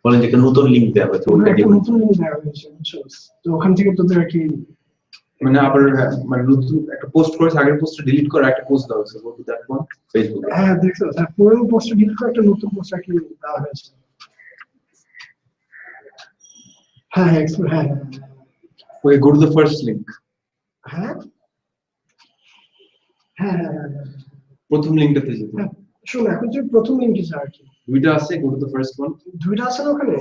বলেন যে একটা নতুন লিংক দেওয়া হয়েছে, একটা নতুন লিংক দেওয়া হয়েছে, তো ওখান থেকে তোদের আর কি মানে আবার মানে নতুন একটা পোস্ট করেছে, আগের পোস্টটা ডিলিট করে একটা পোস্ট দেওয়া হয়েছে, বলতে দ্যাট ওয়ান ফেসবুকে। হ্যাঁ দেখছো, তার পুরনো পোস্ট ডিলিট করে একটা নতুন পোস্ট আর কি দেওয়া হয়েছে। হ্যাঁ হ্যাঁ হ্যাঁ okay, go to the first link. হ্যাঁ হ্যাঁ হ্যাঁ প্রথম লিংকটাতে যেতে। শোন, এখন যে প্রথম লিংকে যা আর কি, দুইটা আছে, গো টু দ্য ফার্স্ট ওয়ান। দুইটা আছে না ওখানে?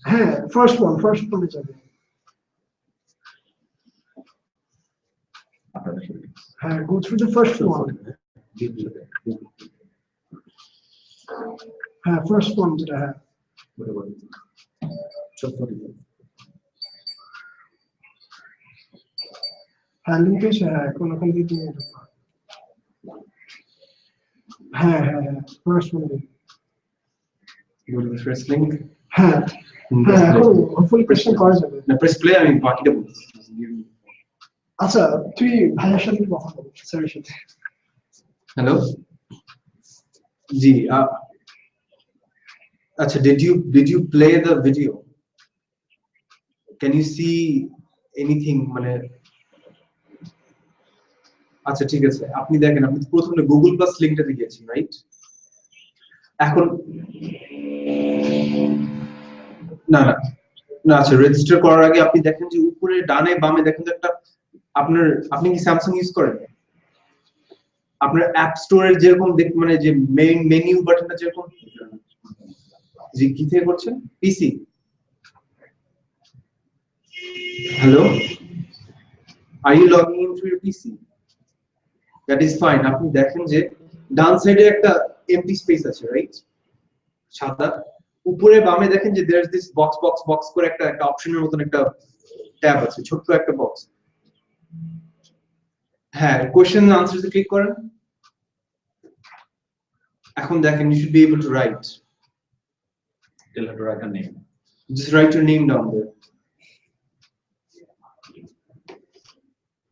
হ্যাঁ ফার্স্ট ওয়ানে যাবে। হ্যাঁ, go through the first one. হ্যাঁ ফার্স্ট ওয়ান যেটা, হ্যাঁ হ্যাঁ লিংক এসে, হ্যাঁ কোন দিয়ে তুমি হ্যাঁ হ্যাঁ হ্যাঁ first one, go to the first link. হ্যাঁ হ্যাঁ এখন ফুল কোশ্চেন করা যাবে না, প্রেস প্লে, আমি বাকিটা বলছি। আচ্ছা তুই ভাইয়ের সাথে কথা বল, স্যারের সাথে। হ্যালো জি, আচ্ছা, did you play the video? Can you see anything? মানে আচ্ছা ঠিক আছে, আপনি দেখেন, আপনি প্রথমে গুগল প্লাস লিংকটাতে গিয়েছেন, রাইট? এখন না না না, আচ্ছা রেজিস্টার করার আগে আপনি দেখেন যে উপরে ডানে বামে দেখেন যে একটা আপনি কি স্যামসাং ইউজ করেন? আপনার অ্যাপ স্টোরের যেরকম মানে যে মেইন মেনু বাটনটা যেরকম, জি কি থেকে করছেন? PC? Hello, are you logging in through your PC? That is fine. আপনি দেখেন যে ডান সাইডে একটা এমটি স্পেস আছে, রাইট? সাদা। উপরে বামে দেখেন যে দেয়ার ইজ দিস বক্স করে একটা অপশনের মতন একটা ট্যাব আছে, ছোট্ট একটা বক্স। হ্যাঁ, কোশ্চেন আনসারস ক্লিক করেন। এখন দেখেন, you should be able to write. Tell her to write her name. Just write your name down there.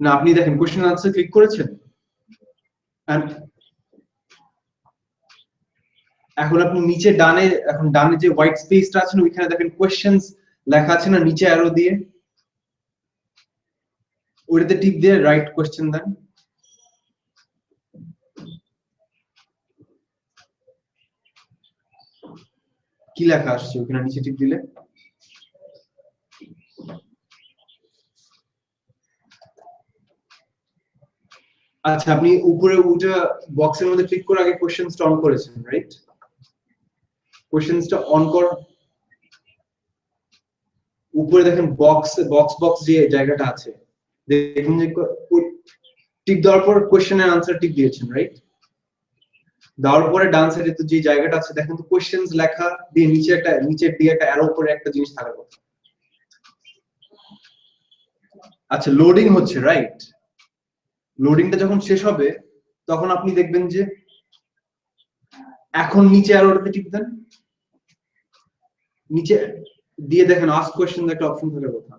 না, আপনি দেখেন কোশ্চেন আনসার ক্লিক করেছেন, and এখন আপনি নিচে ডানে, এখন ডানে যে হোয়াইট স্পেসটা আছে ওইখানে দেখেন কোশ্চেনস লেখা আছে না, নিচে অ্যারো দিয়ে, ওইটাতে টিপ দিয়ে রাইট কোশ্চেন দেন। কি লেখা আসছে ওখানে নিচে টিপ দিলে? আচ্ছা, আপনি উপরে ওটা বক্সের মধ্যে ক্লিক করে আগে কোশ্চেনসটা অন করেছেন, রাইট? কোশ্চেনসটা অন কর, উপরে দেখেন বক্স যে জায়গাটা আছে, দেখুন যে টিক দেওয়ার পর কোশ্চেনের আনসার টিক দিয়েছেন, রাইট? দেওয়ার পরে ডান সাইডে তো যে জায়গাটা আছে দেখেন তো কোশ্চেনস লেখা দিয়ে নিচের দিয়ে একটা অ্যারো করে একটা জিনিস থাকার কথা। আচ্ছা, লোডিং হচ্ছে, রাইট? লোডিংটা যখন শেষ হবে তখন আপনি দেখবেন যে এখন নিচে অ্যারোতে টিপ দেন, নিচে দিয়ে দেখেন আস্ক কোশ্চেন একটা অপশন থাকার কথা।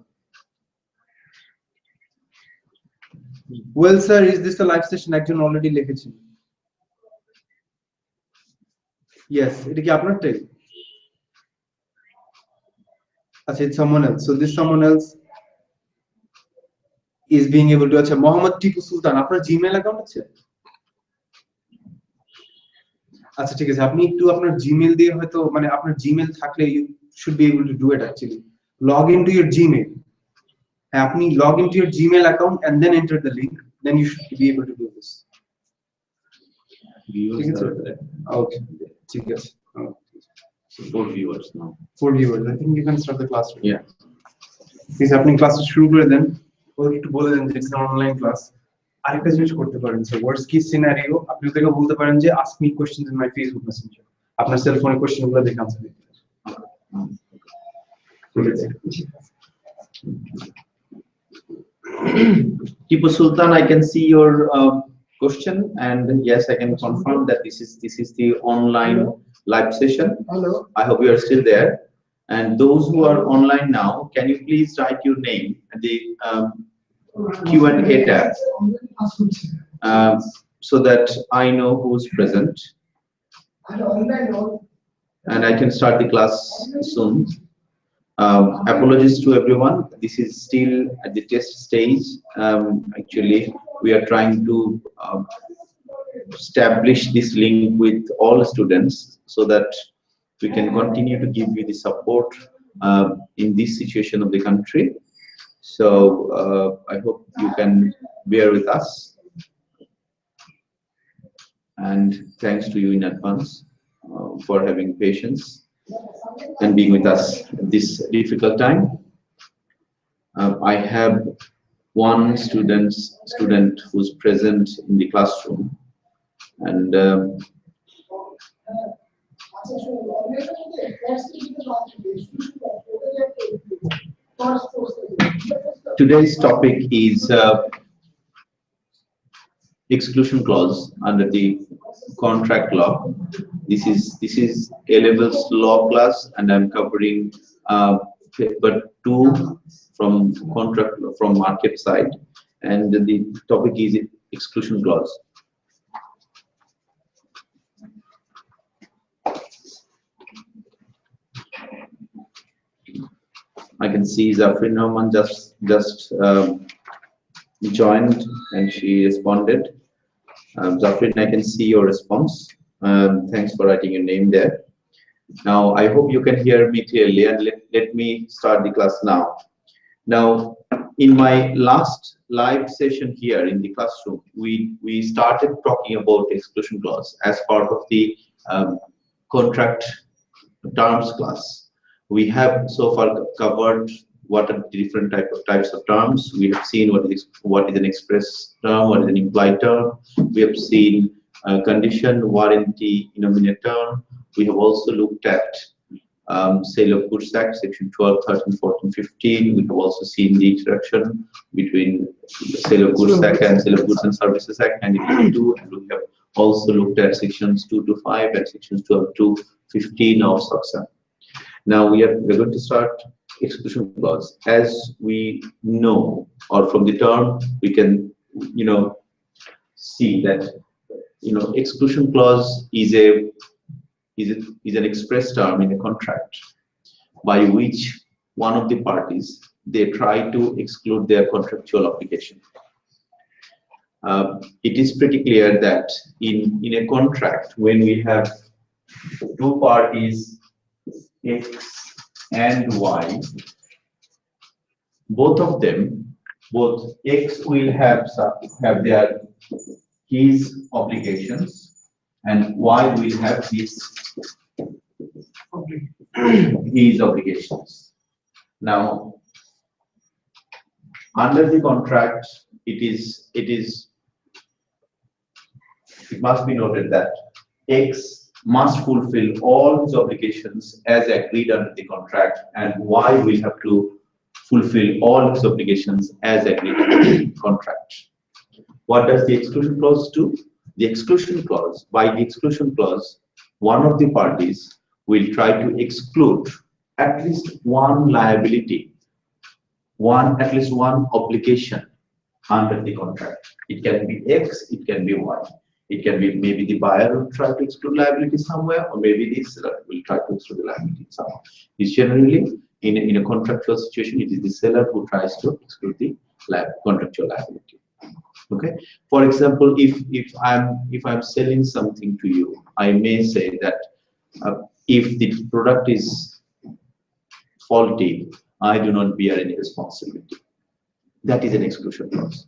Well sir, is this a live session? একজন অলরেডি লিখেছেন। ইয়েস, এটা কি আপনারটাই? আচ্ছা, it's someone else. So this someone else is being able to, আচ্ছা মোহাম্মদ টিপু সুলতান, আপনার জিমেইল অ্যাকাউন্ট আছে? আচ্ছা ঠিক আছে, আপনি একটু আপনার জিমেইল দিয়ে হয়তো, মানে আপনার জিমেইল থাকলে you should be able to do it actually. Log into your Gmail. হ্যাঁ, আপনি log into your Gmail account and then enter the link, then you should be able to do this. Viewers are there. Okay, ঠিক আছে। So 4 viewers now. 4 viewers. I think you can start the class. Yeah. Please আপনি ক্লাসটা শুরু করে দেন, ওকে একটু বলে দেন যে it's an online class. আরেকটা জিনিস করতে পারেন স্যার, ওয়ার্স্ট কেস সিনারিও আপনি ওদেরকে বলতে পারেন যে ask me questions in my Facebook Messenger. আপনার সেল ফোনে কোশ্চেনগুলো দেখে আনসার দিতে পারেন। ঠিক আছে। Tipu Sultan, I can see your question, and yes, I can confirm that this is the online live session. Hello. I hope you are still there. And those who are online now, can you please write your name at the Q&A tab? so that I know who's present and I can start the class soon. Apologies to everyone. This is still at the test stage. Actually, we are trying to establish this link with all students so that we can continue to give you the support in this situation of the country. So I hope you can bear with us, and thanks to you in advance for having patience and being with us at this difficult time. I have one student who's present in the classroom, and today's topic is exclusion clause under the contract law. This is A-levels law class, and I'm covering paper 2 from contract from market side, and the topic is exclusion clause. I can see Zafrin Rahman just joined and she responded. Zafrin, I can see your response. Thanks for writing your name there. Now, I hope you can hear me clearly, and let me start the class now. Now, in my last live session here in the classroom, we started talking about exclusion clause as part of the contract terms class. We have so far covered what are the different types of terms. We have seen what is an express term, what is an implied term. We have seen condition, warranty, innominate term. We have also looked at Sale of Goods Act, Section 12, 13, 14, 15. We have also seen the interaction between Sale of Goods Act and Sale of Goods and Services Act 1982. And we have also looked at sections 2 to 5 and sections 12 to 15 of SOXA. Now we're going to start exclusion clause. As we know, or from the term, we can see that exclusion clause is an express term in a contract by which one of the parties they try to exclude their contractual obligation. It is pretty clear that in a contract, when we have two parties X and Y, both X will have his obligations and Y will have his obligations. Now, under the contract, it must be noted that X must fulfill all his obligations as agreed under the contract, and Y will have to fulfill all his obligations as agreed under the contract. What does the exclusion clause do? The exclusion clause, by the exclusion clause, one of the parties will try to exclude at least one liability, at least one obligation under the contract. It can be X, it can be Y. It can be maybe the buyer will try to exclude liability somewhere, or maybe the seller will try to exclude the liability somewhere. It's generally in a contractual situation, it is the seller who tries to exclude the contractual liability. Okay. For example, if I'm selling something to you, I may say that if the product is faulty, I do not bear any responsibility. That is an exclusion clause.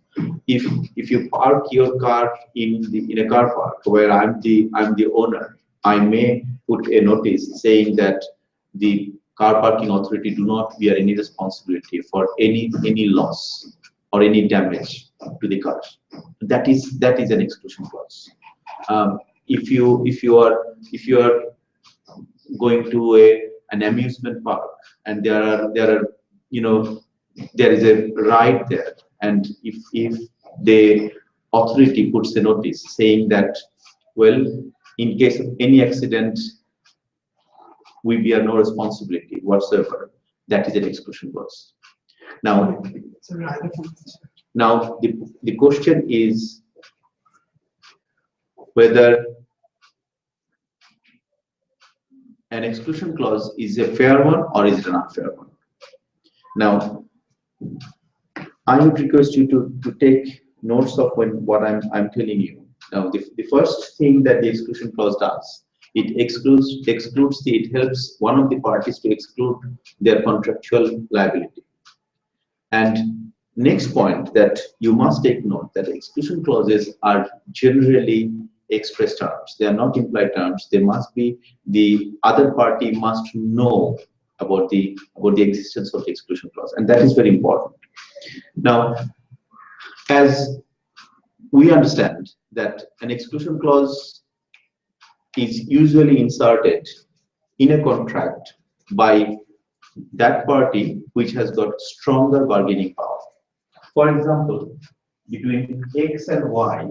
If you park your car in a car park where I'm the owner, I may put a notice saying that the car parking authority do not bear any responsibility for any loss or any damage to the car. That is an exclusion clause. If you are going to an amusement park and there are there is a ride there, and if the authority puts a notice saying that, well, in case of any accident, we bear no responsibility whatsoever, that is an exclusion clause. Now the question is, whether an exclusion clause is a fair one or is it an unfair one. Now, I would request you to take notes of what I'm telling you. Now, the first thing that the exclusion clause does, it it helps one of the parties to exclude their contractual liability. And next point that you must take note that exclusion clauses are generally express terms. They are not implied terms. They must be, the other party must know about the existence of the exclusion clause, and that is very important. Now, as we understand that an exclusion clause is usually inserted in a contract by that party which has got stronger bargaining power. For example, between X and Y,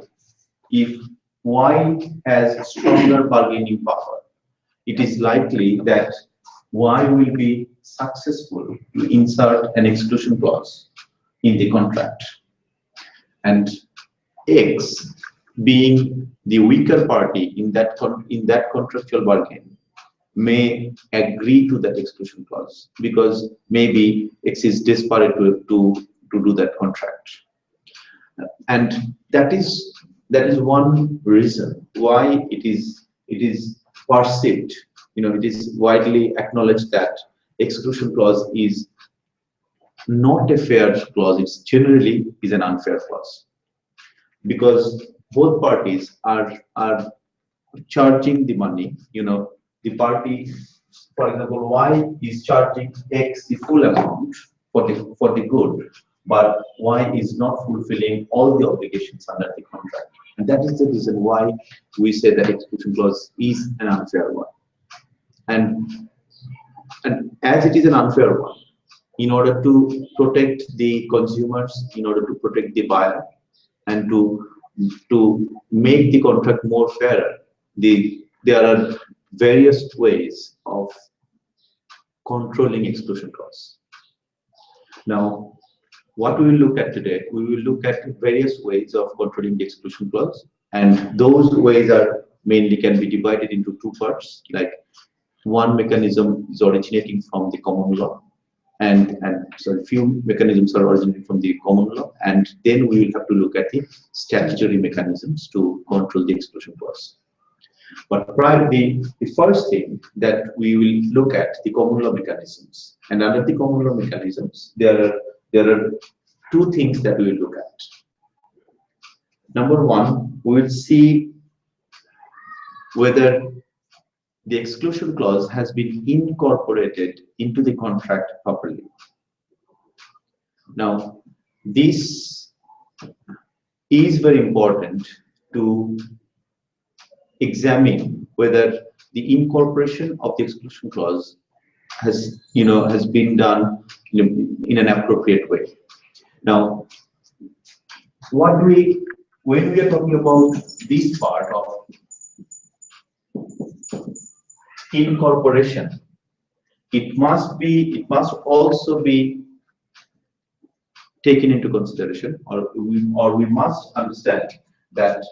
if Y has stronger bargaining power, it is likely that Y will be successful to insert an exclusion clause in the contract. And X, being the weaker party in that contractual bargain, may agree to that exclusion clause because maybe X is desperate to do that contract. And that is one reason why it is perceived, it is widely acknowledged that exclusion clause is not a fair clause. It's generally is an unfair clause because both parties are charging the money. The party, for example, Y is charging X the full amount for the good, but Y is not fulfilling all the obligations under the contract. And that is the reason why we say that exclusion clause is an unfair one. And as it is an unfair one, in order to protect the consumers, in order to protect the buyer, and to make the contract more fairer, there are various ways of controlling exclusion clause. Now, what we will look at today, we will look at various ways of controlling the exclusion clause, and those ways are mainly can be divided into two parts. Like one mechanism is originating from the common law, and so few mechanisms are originating from the common law, and then we will have to look at the statutory mechanisms to control the exclusion clause. But primarily, the first thing that we will look at the common law mechanisms, and under the common law mechanisms, there are two things that we will look at. Number one, we will see whether the exclusion clause has been incorporated into the contract properly. Now, this is very important to examine whether the incorporation of the exclusion clause has been done in an appropriate way. Now, when we are talking about this part of incorporation, it must also be taken into consideration, or we must understand that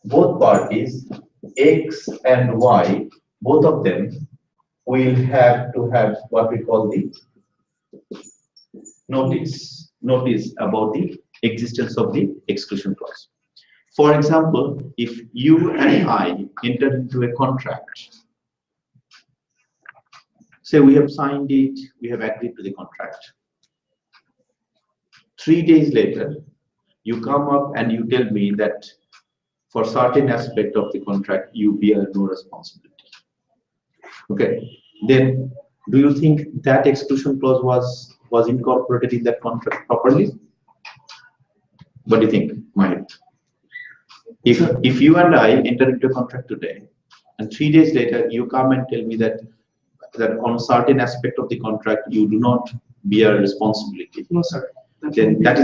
both parties, X and Y, both of them will have to have what we call the notice about the existence of the exclusion clause. For example, if you and I enter into a contract, say we have signed it, we have agreed to the contract. 3 days later, you come up and you tell me that for certain aspect of the contract, you bear no responsibility. Okay, then do you think that exclusion clause was incorporated in that contract properly? What do you think, Mahit? If you and I enter into a contract today, and 3 days later you come and tell me that on certain aspect of the contract you do not bear responsibility. No, sir. Then that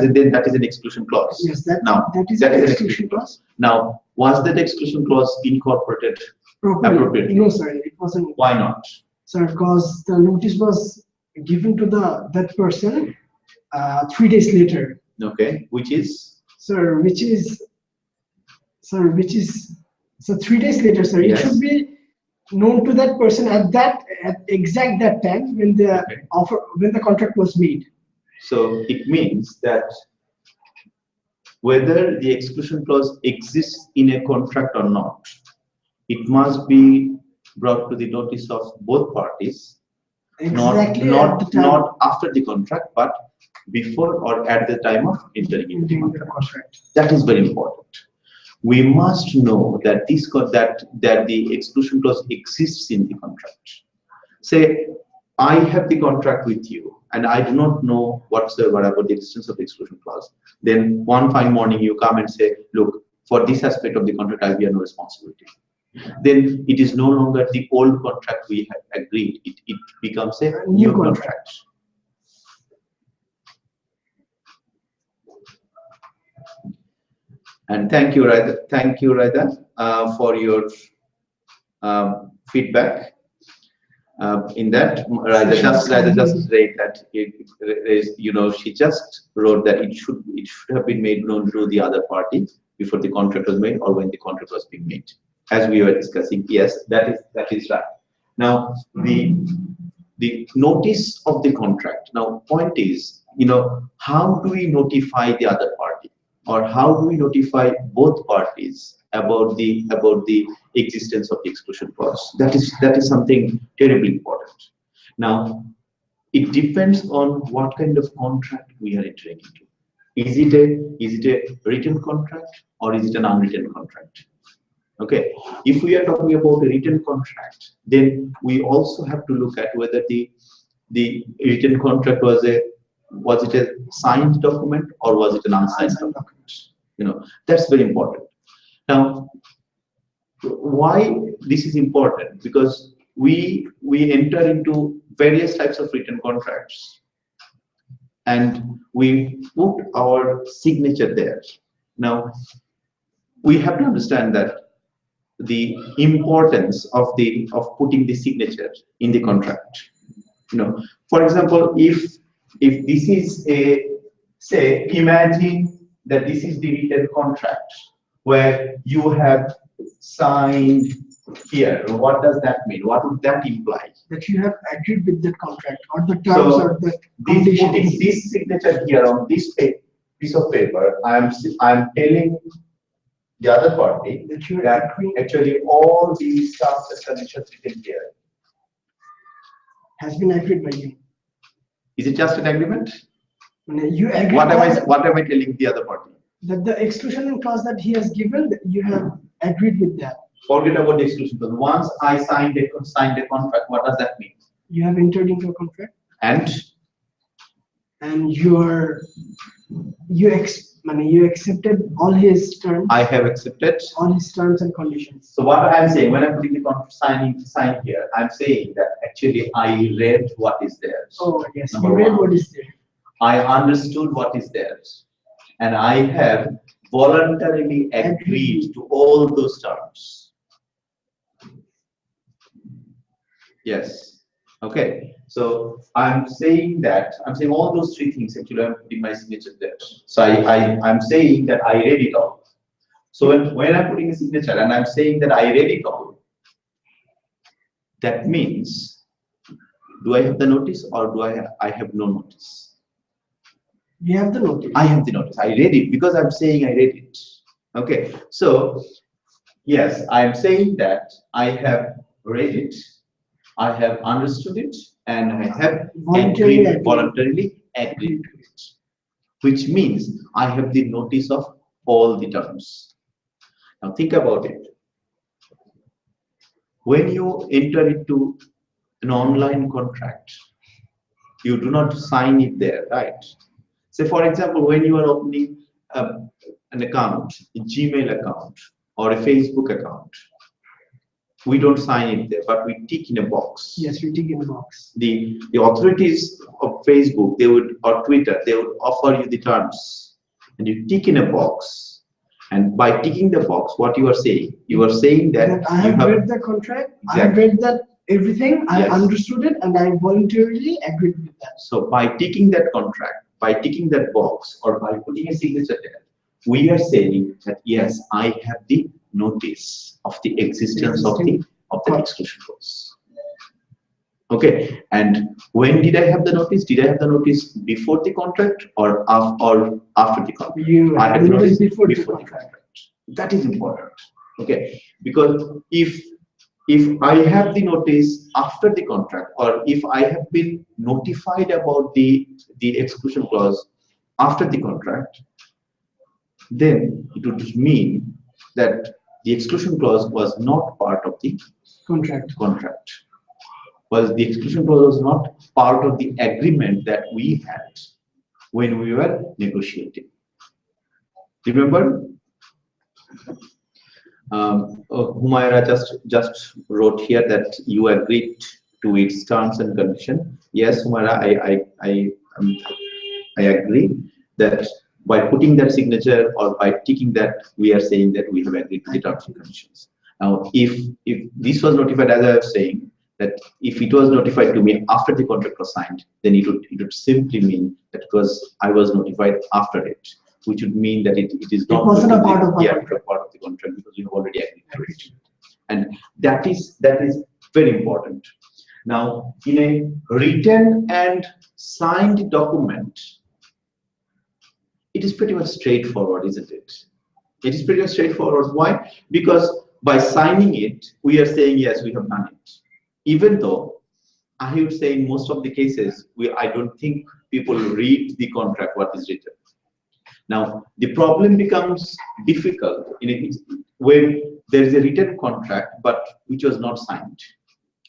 is an exclusion clause. Yes, that is an exclusion clause. Now, was that exclusion clause incorporated appropriately? No, sir, it wasn't. Why not? Sir, because the notice was given to that person 3 days later. Okay, which is? Sir, Sir, which is, so 3 days later, sir, Yes. it should be known to that person at exact that time when the Okay. when the contract was made. So it means that whether the exclusion clause exists in a contract or not, it must be brought to the notice of both parties, Exactly at not the time not after the contract, but before or at the time of entering into the during the contract. contract. That is very important. We must know that that the exclusion clause exists in the contract. Say, I have the contract with you, and I do not know whatsoever about the existence of the exclusion clause. Then one fine morning you come and say, look, for this aspect of the contract, I bear no responsibility. Then it is no longer the old contract we have agreed. It becomes a new contract. And thank you, Raida. Thank you, Raida, for your feedback. In that, Raida just read that she just wrote that it should have been made known to the other party before the contract was made or when the contract was being made. As we were discussing, yes, that is right. Now the notice of the contract. Now, point is, how do we notify the other party, or how do we notify both parties about the existence of the exclusion clause? That is something terribly important. Now, it depends on what kind of contract we are entering into. Is it a written contract or is it an unwritten contract? Okay, if we are talking about a written contract, then we also have to look at whether the written contract was it a signed document or was it an unsigned document? That's very important. Now, why this is important? Because we enter into various types of written contracts and we put our signature there. Now, we have to understand that the importance of putting the signature in the contract. For example, if this is say, imagine that this is the written contract where you have signed here. What does that mean? What would that imply? That you have agreed with the contract or the terms or the conditions. Putting this signature here on this piece of paper, I'm telling the other party that actually all these terms and conditions written here has been agreed by you. Is it just an agreement? You agree. What am I telling the other party? That the exclusion clause that he has given, you have agreed with that. Forget about the exclusion clause. Once I signed a contract, what does that mean? You have entered into a contract. And you accepted all his terms. I have accepted all his terms and conditions. So what I'm saying, when I'm putting the sign here, I'm saying that actually I read what is there. Oh yes, you read what is there. I understood what is there, and I have voluntarily agreed to all those terms. Yes. Okay. So I'm saying all those three things. Actually, I'm putting my signature there. So I'm saying that I read it all. So when I'm putting a signature and I'm saying that I read it all, that means, do I have the notice or do I have no notice? You have the notice. I have the notice. I read it because I'm saying I read it. Okay. So yes, I'm saying that I have read it, I have understood it, and I have voluntarily agreed to it, which means I have the notice of all the terms. Now think about it. When you enter into an online contract, you do not sign it there, right? Say, for example, when you are opening an account, a Gmail account or a Facebook account, we don't sign it there, but we tick in a box. Yes, we tick in a box. The authorities of Facebook, or Twitter, they would offer you the terms, and you tick in a box. And by ticking the box, what you are saying? You are saying that I have read the contract. Exactly. I have read that everything. Yes. I understood it, and I voluntarily agreed with that. So by ticking that contract, by ticking that box, or by putting a signature there, we are saying that yes, I have the notice of the existence of the exclusion clause. Okay, and when did I have the notice? Did I have the notice before the contract or after the contract? I had the notice before the contract. That is important. Okay, because if I have the notice after the contract, or if I have been notified about the exclusion clause after the contract, then it would mean that the exclusion clause was not part of the contract. Was the exclusion clause was not part of the agreement that we had when we were negotiating. Remember, Humaira just wrote here that you agreed to its terms and conditions. Yes, Humaira, I agree that by putting that signature or by ticking that, we are saying that we have agreed to the terms and conditions. Now, if this was notified, as I was saying, that if it was notified to me after the contract was signed, then it would simply mean that I was notified after it, which would mean that it is not wasn't a part of the contract because you have already agreed to it. And that is very important. Now, in a written and signed document, it is pretty much straightforward, isn't it? It is pretty much straightforward. Why? Because by signing it, we are saying, yes, we have done it. Even though I would say in most of the cases, I don't think people read the contract, what is written. Now, the problem becomes difficult when there is a written contract, but which was not signed.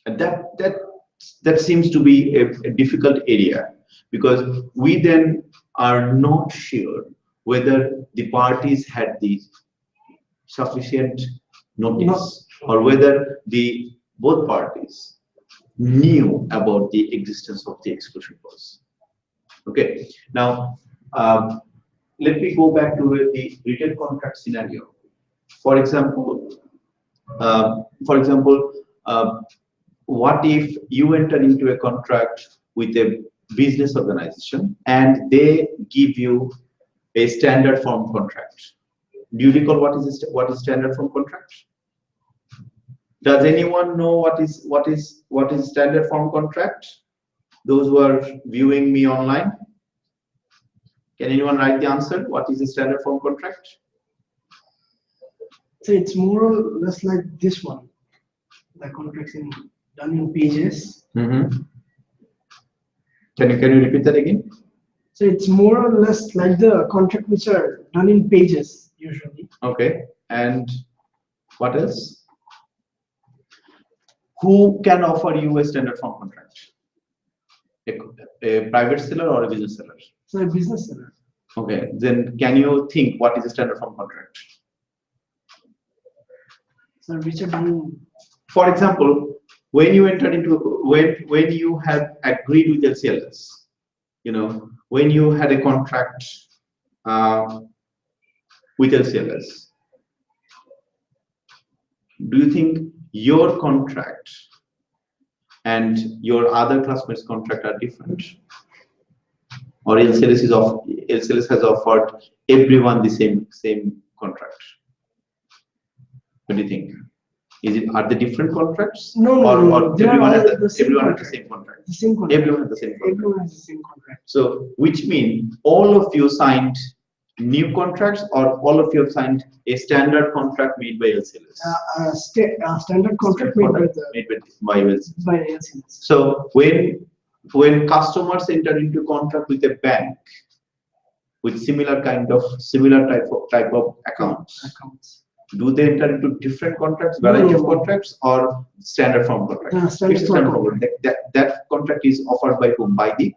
And that seems to be a difficult area, because we then are not sure whether the parties had the sufficient notice or whether both parties knew about the existence of the exclusion clause. Okay, now let me go back to the written contract scenario. For example, what if you enter into a contract with a business organization and they give you a standard form contract? Do you recall what is standard form contract? Does anyone know what is standard form contract? Those who are viewing me online, can anyone write the answer? What is a standard form contract? So it's more or less like this one. The contracts done in pages. Mm-hmm. Can you repeat that again? So it's more or less like the contract which are done in pages usually. Okay. And what else? Who can offer you a standard form contract? A private seller or a business seller? So a business seller. Okay. Then can you think what is a standard form contract? So which are done. For example, when you enter into when you have agreed with LCLS, when you had a contract with LCLS, do you think your contract and your other classmates' contract are different? Or LCLS has offered everyone the same contract? What do you think? Are they different contracts? No. Or everyone has the same contract? The same contract. Everyone has the same contract. Everyone has the same contract. So, which means all of you signed new contracts, or all of you have signed a standard contract made by LCLS? Standard contract made by LCLS. So, when customers enter into contract with a bank with similar type of accounts, do they enter into different contracts, variety of contracts, or standard form contract? Standard form contract. That contract is offered by whom? By the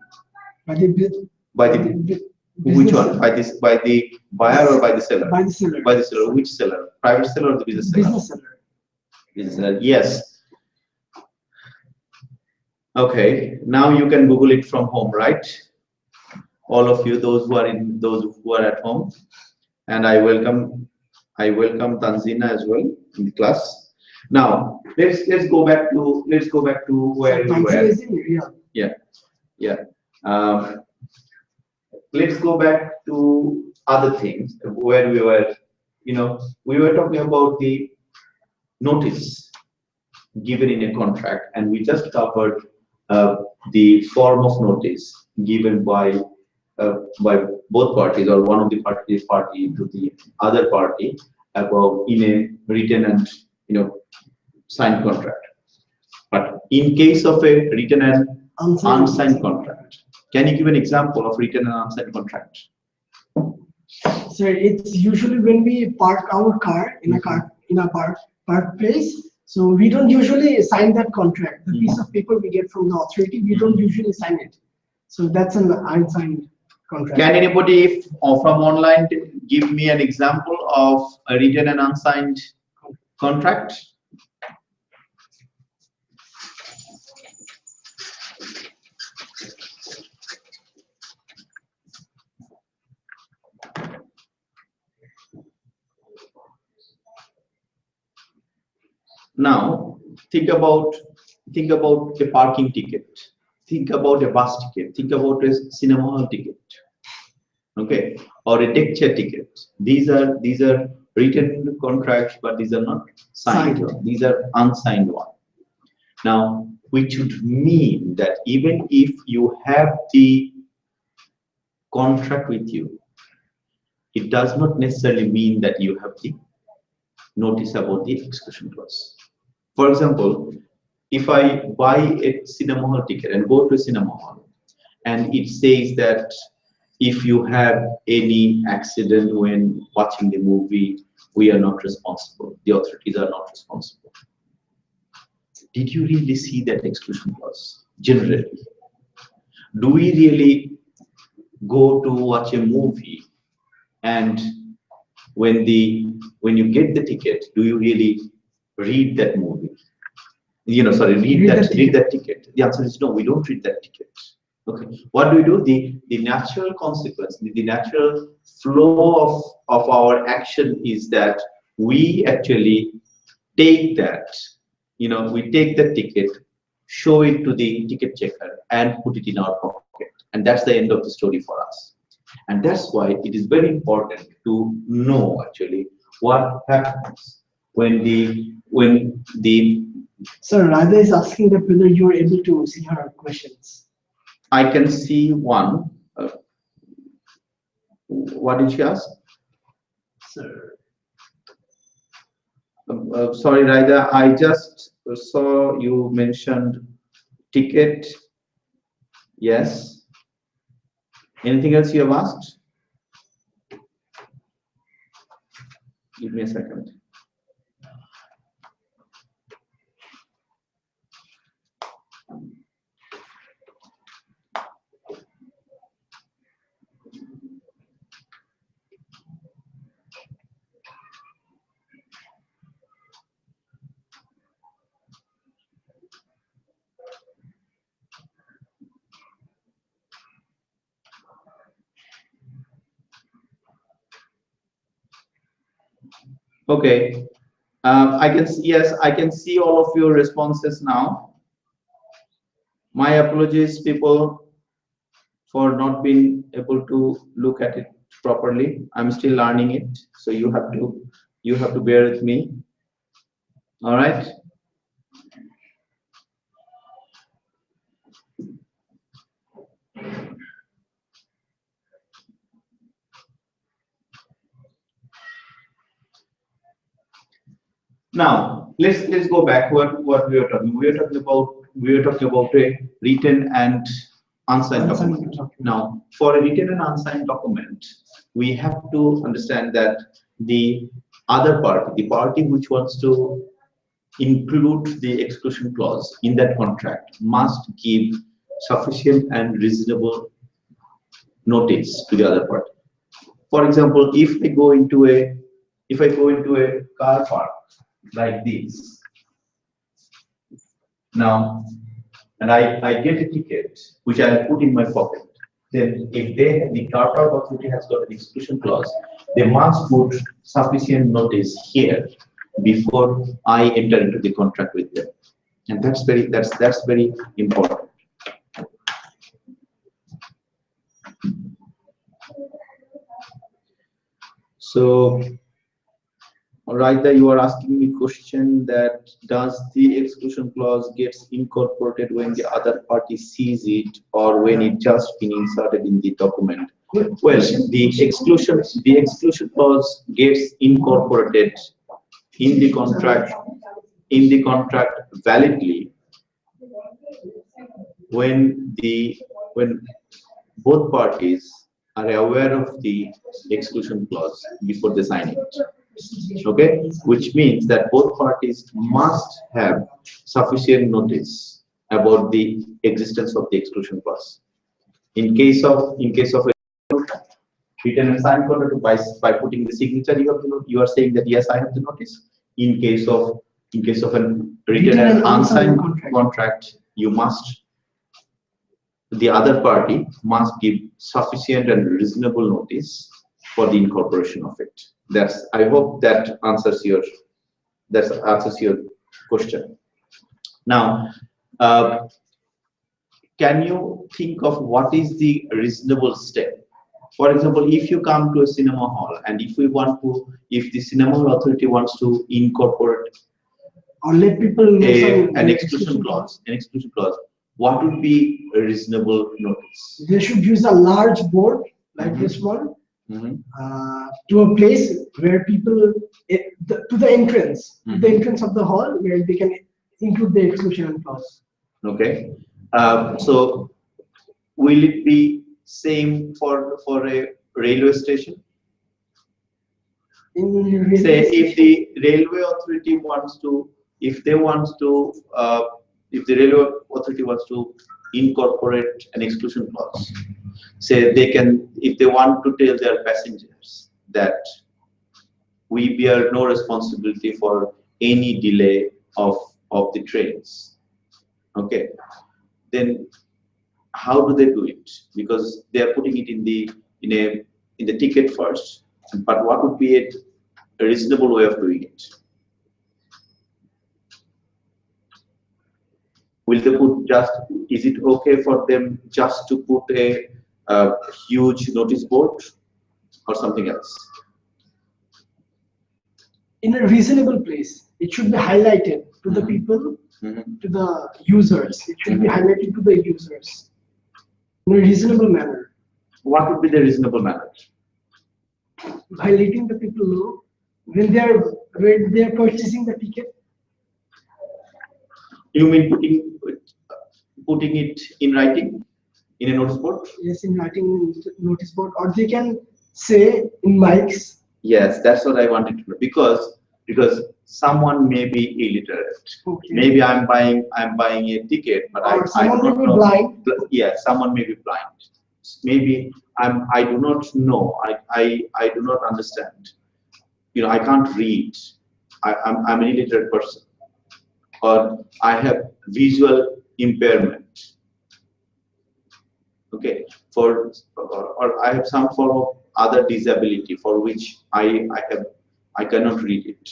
which one? By the buyer or by the seller? By the seller. By the seller. Which seller? Private seller or the business seller? Business seller. Business seller. Yes. Okay. Now you can Google it from home, right? All of you, those who are at home, and I welcome Tanzina as well in the class. Now let's go back to where we were. Yeah. Let's go back to other things where we were, we were talking about the notice given in a contract, and we just covered the form of notice given by both parties or one of the party to the other party about in a written and signed contract. But in case of a written and unsigned contract, can you give an example of written and unsigned contract? So it's usually when we park our car in a park place. So we don't usually sign that contract. The piece of paper we get from the authority, we don't usually sign it. So that's an unsigned contract. Can anybody from online give me an example of a written and unsigned contract? Now think about a parking ticket, think about a bus ticket, think about a cinema hall ticket, okay, or a deck chair ticket. These are written contracts, but these are not signed. These are unsigned ones. Now, which would mean that even if you have the contract with you, it does not necessarily mean that you have the notice about the exclusion clause. For example, if I buy a cinema hall ticket and go to a cinema hall, and it says that if you have any accident when watching the movie, we are not responsible. The authorities are not responsible. Did you really see that exclusion clause? Generally, do we really go to watch a movie, and when you get the ticket, do you really read that movie? Read that ticket. The answer is no, we don't read that ticket. Okay. What do? The natural consequence, the natural flow of our action is that we actually take that, we take the ticket, show it to the ticket checker, and put it in our pocket. And that's the end of the story for us. And that's why it is very important to know actually what happens when the Sir, Radha is asking that whether you are able to see her questions. I can see one. What did she ask? Sir. Sorry, Raida, I just saw you mentioned ticket. Yes. Anything else you have asked? Give me a second. Okay, I can see, yes, I can see all of your responses now. My apologies, people, for not being able to look at it properly. I'm still learning it, so you have to bear with me. All right. Now let's go back what we were talking. We were talking about a written and unsigned document. Now, for a written and unsigned document, we have to understand that the other party, the party which wants to include the exclusion clause in that contract, must give sufficient and reasonable notice to the other party. For example, if I go into a car park like this now, and I get a ticket which I'll put in my pocket, then if the car park authority has got an exclusion clause, they must put sufficient notice here before I enter into the contract with them, and that's very important. So, right there, you are asking me question that does the exclusion clause gets incorporated when the other party sees it or when it just been inserted in the document? Well, the exclusion clause gets incorporated in the contract validly when both parties are aware of the exclusion clause before they sign it. Okay, which means that both parties must have sufficient notice about the existence of the exclusion clause. In case of a written and signed contract, by putting the signature, you are saying that yes, I have the notice. In case of a written and unsigned contract, the other party must give sufficient and reasonable notice for the incorporation of it. I hope that answers your question. Now, can you think of what is the reasonable step? For example, if you come to a cinema hall and if the cinema hall authority wants to incorporate or let people know an exclusion clause, what would be a reasonable notice? They should use a large board like this one to a place where people to the entrance of the hall where they can include the exclusion clause. Okay, so will it be same for a railway station? Say if the railway authority wants to, if the railway authority wants to incorporate an exclusion clause, say they can, if they want to tell their passengers that we bear no responsibility for any delay of the trains. Okay, then how do they do it? Because they are putting it in the ticket first. But what would be a reasonable way of doing it? Will they put just? Is it okay for them just to put a huge notice board or something else? In a reasonable place, it should be highlighted to the people, to the users. It should be highlighted to the users in a reasonable manner. What would be the reasonable manner? By letting the people know when they are purchasing the ticket. You mean putting it in writing in a notice board? Yes, in writing notice board, or they can say in mics. Yes, that's what I wanted to know, because someone may be illiterate. Okay. Maybe I'm buying a ticket, but I someone don't may be know. blind. Yeah, someone may be blind. Maybe I do not know. I do not understand. I can't read. I'm an illiterate person, or I have visual impairment. Okay, or I have some form of other disability for which I cannot read it.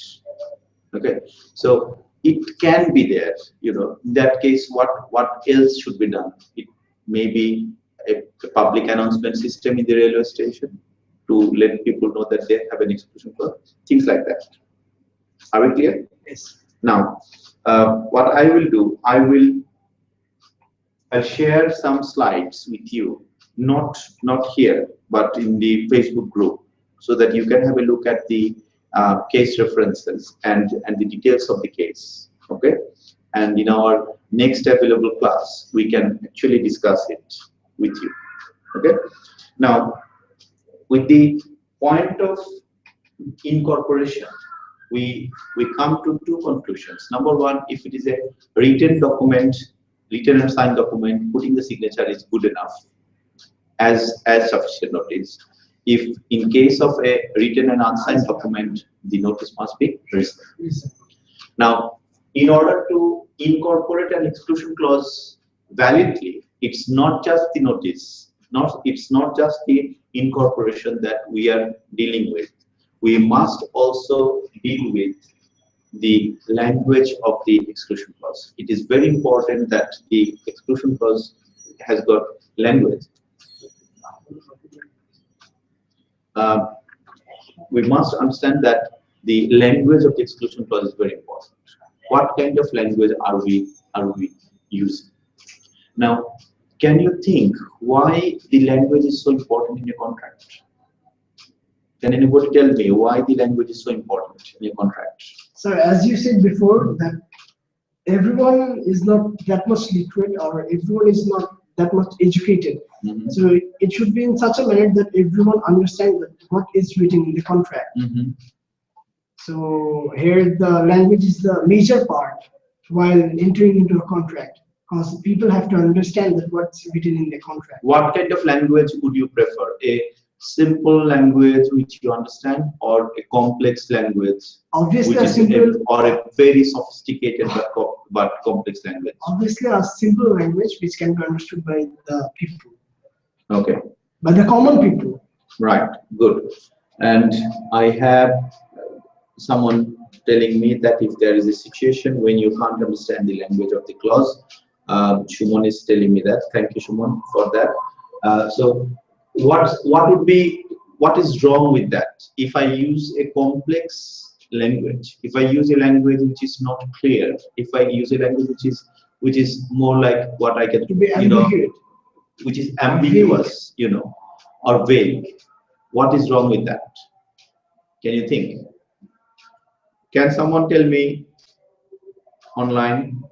Okay, so it can be there. In that case, what else should be done? It may be a public announcement system in the railway station to let people know that they have an exclusion clause. Things like that. Are we clear? Yes. Now, what I will do, I'll share some slides with you, not here, but in the Facebook group, so that you can have a look at the case references and the details of the case. Okay, and in our next available class, we can actually discuss it with you. Okay, now with the point of incorporation, we come to two conclusions. Number one, if it is a written document, written and signed document, putting the signature is good enough as sufficient notice. If in case of a written and unsigned document, the notice must be reasonable. Now, in order to incorporate an exclusion clause validly, it's not just the notice, it's not just the incorporation that we are dealing with. We must also deal with the language of the exclusion clause. It is very important that the exclusion clause has got language. we must understand that the language of the exclusion clause is very important. What kind of language are we using? Now, can you think why the language is so important in a contract? Can anybody tell me why the language is so important in a contract? So as you said before, that everyone is not that much literate, or everyone is not that much educated. Mhm. So it should be in such a manner that everyone understands that what is written in the contract. Mhm. So here the language is the major part while entering into a contract, because people have to understand that what's written in the contract. What kind of language would you prefer? A simple language which you understand, or a complex language, Obviously, which a is simple, or a very sophisticated but complex language? obviously a simple language which can be understood by the people, Okay, by the common people. right, good. And I have someone telling me that if there is a situation when you can't understand the language of the clause, Shumon is telling me that. Thank you, Shumon, for that. So, what is wrong with that? If I use a complex language, if I use a language which is not clear, if I use a language which is more like what I can, To be ambiguous. which is ambiguous, or vague, what is wrong with that? Can you think? Can someone tell me online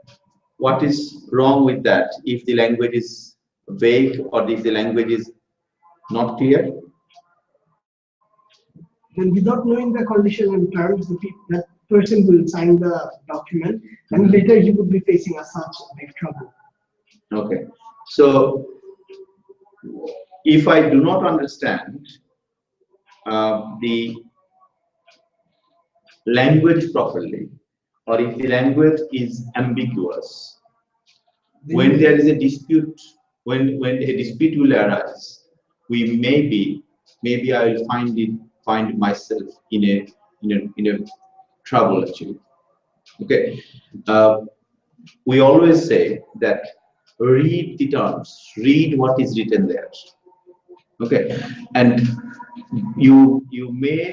what is wrong with that if the language is vague or if the language is not clear? And without knowing the condition and terms, that person will sign the document, and Mhm. later he would be facing a such big trouble. Okay. So if I do not understand the language properly, or if the language is ambiguous, when there is a dispute, when a dispute will arise, we maybe I will find myself in a trouble actually. Okay, we always say that read the terms, read what is written there. Okay, and you may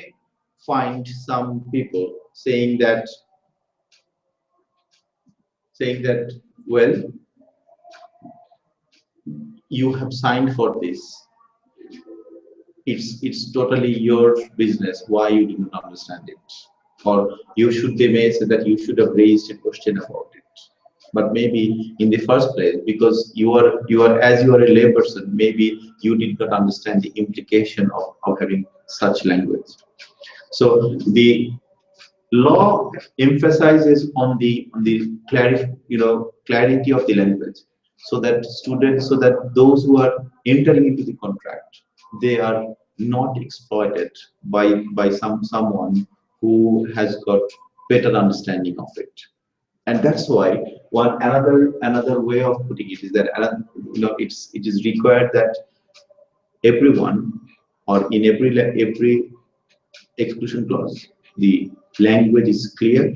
find some people saying that well, you have signed for this, it's totally your business why you do not understand it, or they may say that you should have raised a question about it. But maybe in the first place, because you are as you are a layperson, maybe you did not understand the implication of having such language. So the law emphasizes on the clarity of the language, so that those who are entering into the contract, they are not exploited by someone who has got better understanding of it. And that's why another way of putting it is that it is required that everyone, or in every exclusion clause, the language is clear,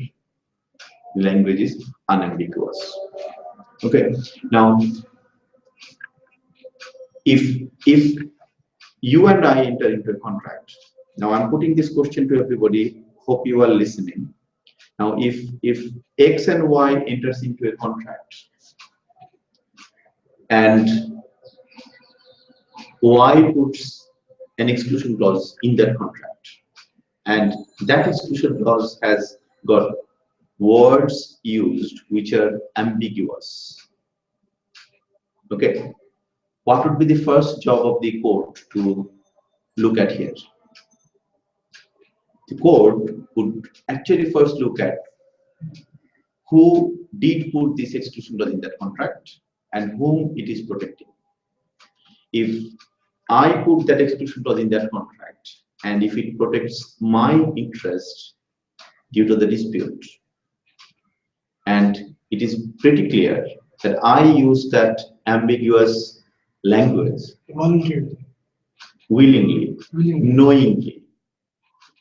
language is unambiguous. Okay, now if you and I enter into a contract, now I'm putting this question to everybody, hope you are listening. Now if X and Y enters into a contract, and Y puts an exclusion clause in that contract, and that exclusion clause has got words used which are ambiguous. Okay, what would be the first job of the court to look at here? The court would actually first look at who did put this exclusion clause in that contract and whom it is protecting. If I put that exclusion clause in that contract, and if it protects my interest due to the dispute, and it is pretty clear that I use that ambiguous language Voluntarily. willingly, Willingly. knowingly,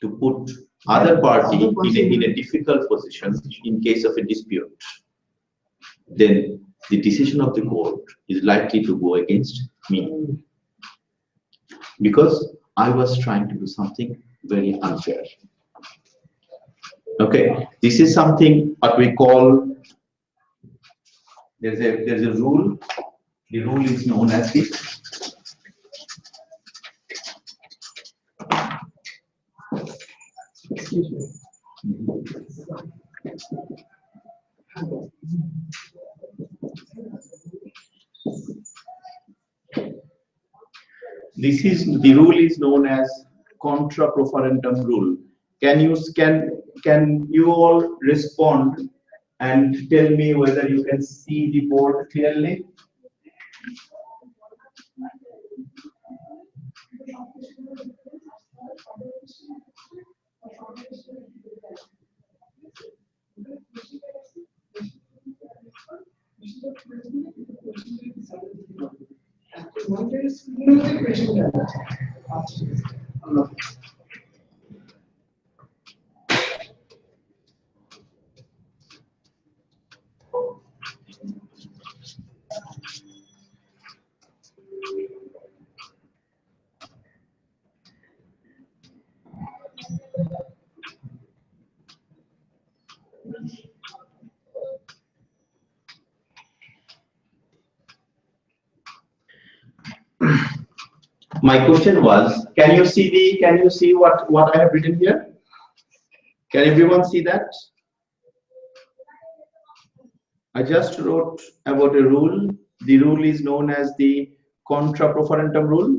to put other party Other person in a difficult position in case of a dispute, then the decision of the court is likely to go against me, because I was trying to do something very unfair. Okay, this is something what we call, there's a rule. The rule is known as the rule is known as contra proferentum rule. Can you all respond and tell me whether you can see the board clearly? My question was, can you see what I have written here? Can everyone see that? I just wrote about a rule. The rule is known as the contra proferentum rule.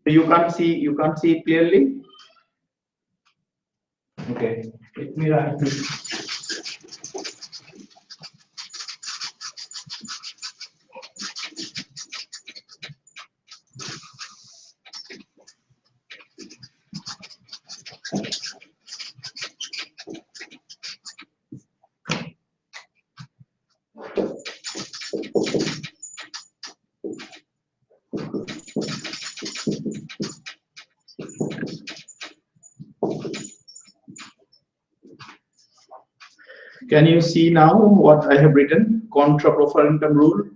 You can't see it clearly? Okay, let me write this. Can you see now what I have written? Contra proferentum rule.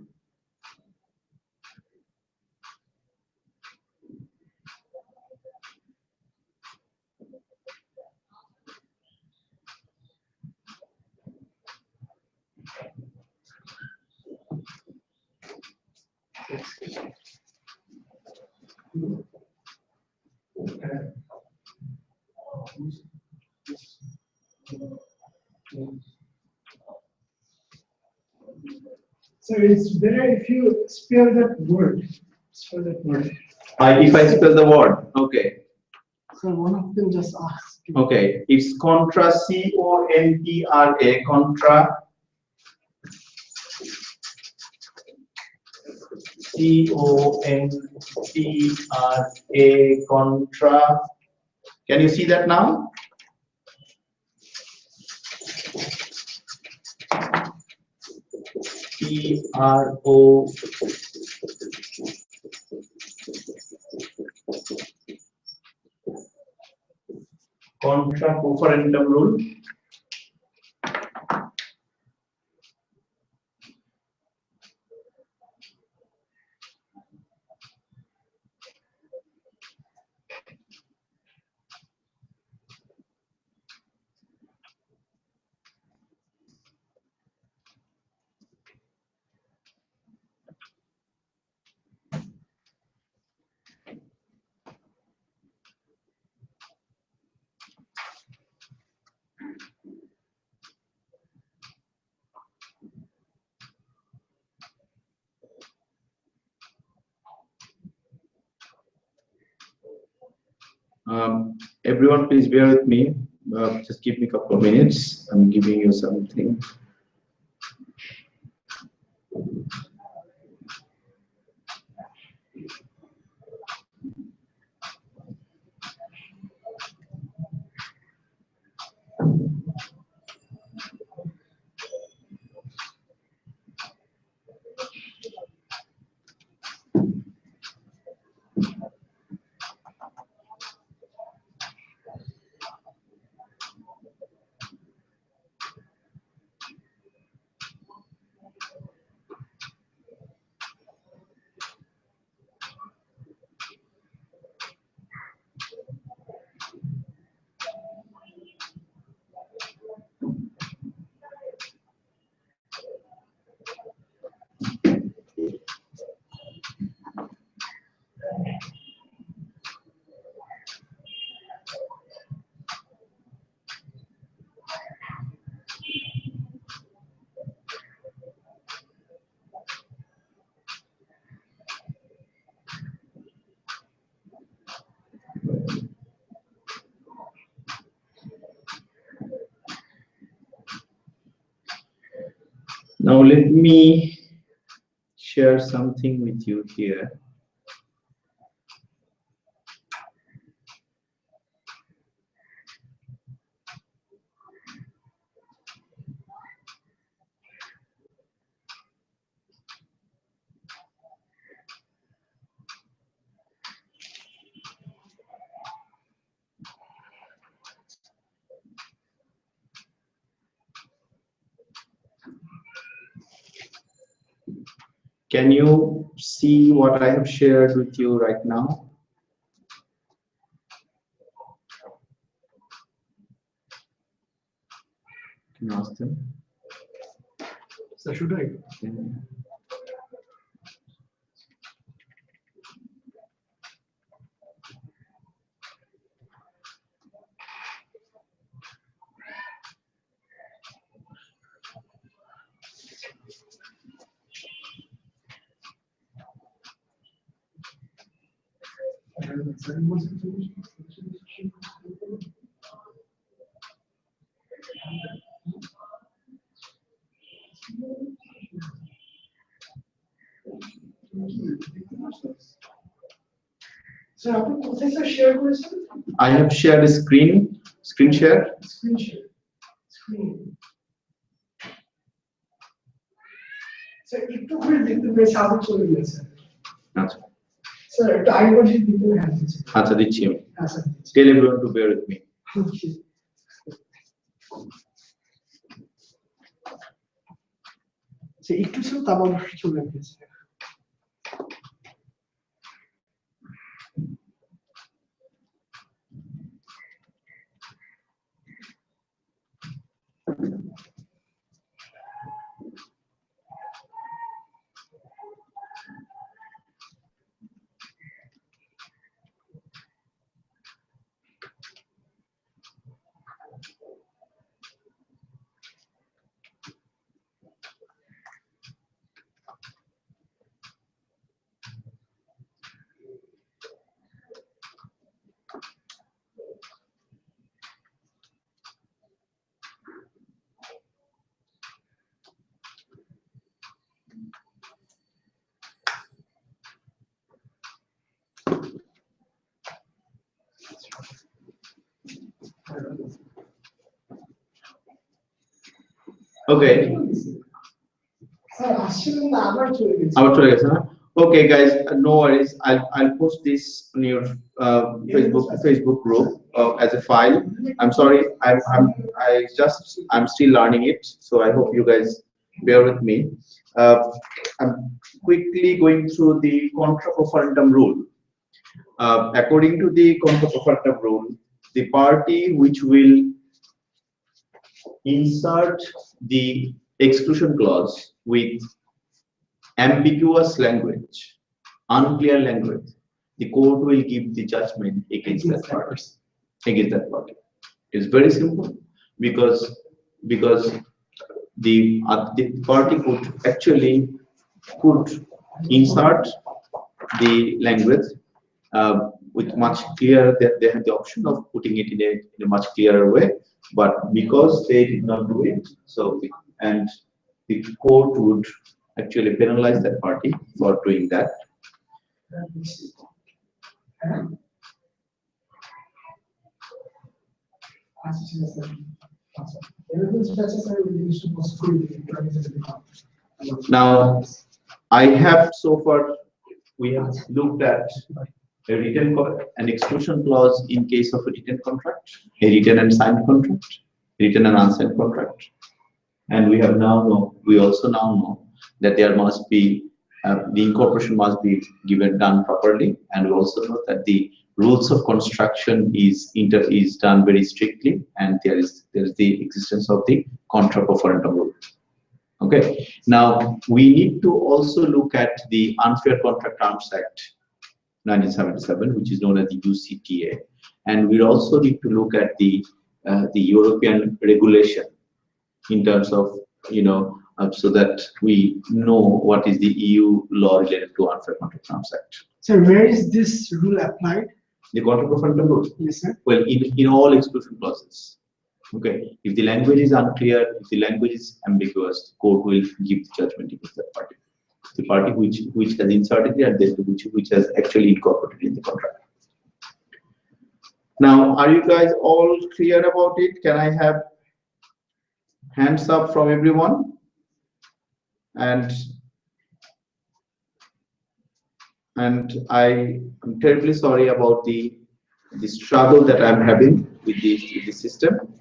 So it's better if you spell that word. Spell that word. If I spell the word, okay. So one of them just asked. Okay, it's contra, C-O-N-T-R-A, contra, C-O-N-T-R-A, contra. Can you see that now? T-R-O. Contra proferentum rule. Everyone, please bear with me. Just give me a couple of minutes. I'm giving you something. Now let me share something with you here. Can you see what I have shared with you right now? Can you ask them? So should I? Yeah. So আপনি কোথায় sir share করেছেন? I have shared a screen share. Screen share. Screen. Sir একটু করে দেখতে পেয়েছি আবার চলে গেছে। আচ্ছা। স্যার একটু আগে করে দিতে হ্যাঁ দিচ্ছি। আচ্ছা দিচ্ছি আমি। আচ্ছা। Tell everyone to bear with me. সে একটু ছিল তারপর চলে গেছে। Okay. স্যার আসলে না আবার চলে গেছে। আবার চলে গেছে না? Okay guys, no worries. I'll post this on your Facebook group as a file. I'm sorry, I'm still learning it, so I hope you guys bear with me. I'm quickly going through the contra preferendum rule. According to the contra preferendum rule, the party which will insert the exclusion clause with ambiguous language, unclear language, the court will give the judgment against that party. It's very simple because the party could insert the language with much clearer. They had the option of putting it in a much clearer way, but because they did not do it, so and the court would actually penalize that party for doing that. Now, I have so far we have looked at a an exclusion clause in case of a written contract, a written and signed contract, written and unsigned contract, and we also now know that there must be the incorporation must be done properly, and we also know that the rules of construction is done very strictly, and there is the existence of the contra preferendum rule. Okay, now we need to also look at the Unfair Contract Terms Act 1977, which is known as the UCTA, and we also need to look at the European regulation in terms of so that we know what is the EU law related to Unfair Contract Terms Act. So where is this rule applied? The contra preferendum rule? Yes, sir. Well, in all exclusion clauses. Okay, if the language is unclear, if the language is ambiguous, the court will give the judgment against that party. The party which has inserted it and which has actually incorporated in the contract. Now, are you guys all clear about it? Can I have hands up from everyone? And I am terribly sorry about the struggle that I'm having with the system.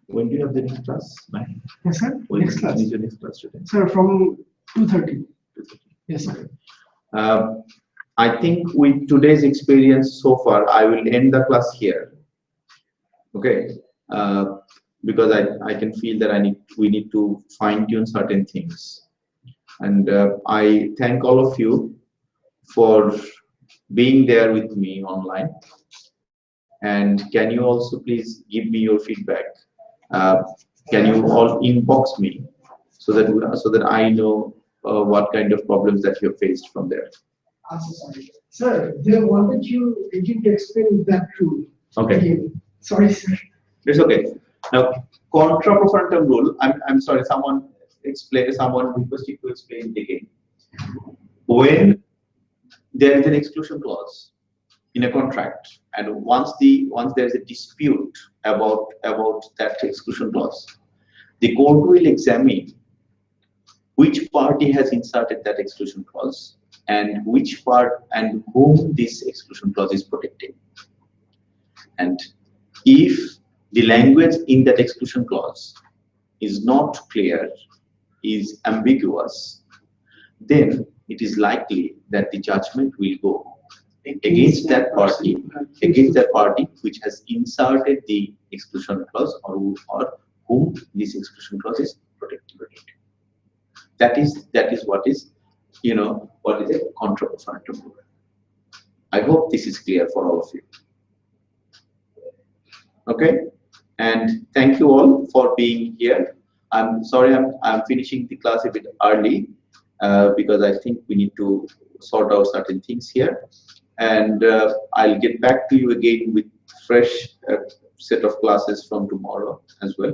When do you have the next class? Yes, sir. When Next class. is your next class today? Sir, from 2:30. Yes, sir. I think with today's experience so far, I will end the class here. Okay, because I can feel that we need to fine tune certain things, and I thank all of you for being there with me online. And can you also please give me your feedback? Can you all inbox me so that I know what kind of problems that you have faced from there? I'm so sorry. Sir, they wanted you again to explain that rule. Okay. Again. Sorry, sir. It's okay. Now, contra pro frontum rule. I'm sorry. Someone requested to explain it again. When there is an exclusion clause in a contract, and once there is a dispute about that exclusion clause, the court will examine which party has inserted that exclusion clause and which part and whom this exclusion clause is protecting. And if the language in that exclusion clause is not clear, is ambiguous, then it is likely that the judgment will go against that party which has inserted the exclusion clause or whom this exclusion clause is protecting. That is what is a contra pro frontum rule. I hope this is clear for all of you. Okay, and thank you all for being here. I'm sorry I'm finishing the class a bit early because I think we need to sort out certain things here, and I'll get back to you again with fresh set of classes from tomorrow as well.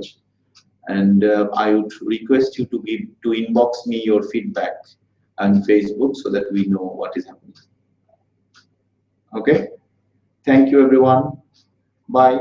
And I would request you to inbox me your feedback on Facebook so that we know what is happening. Okay, thank you everyone. Bye.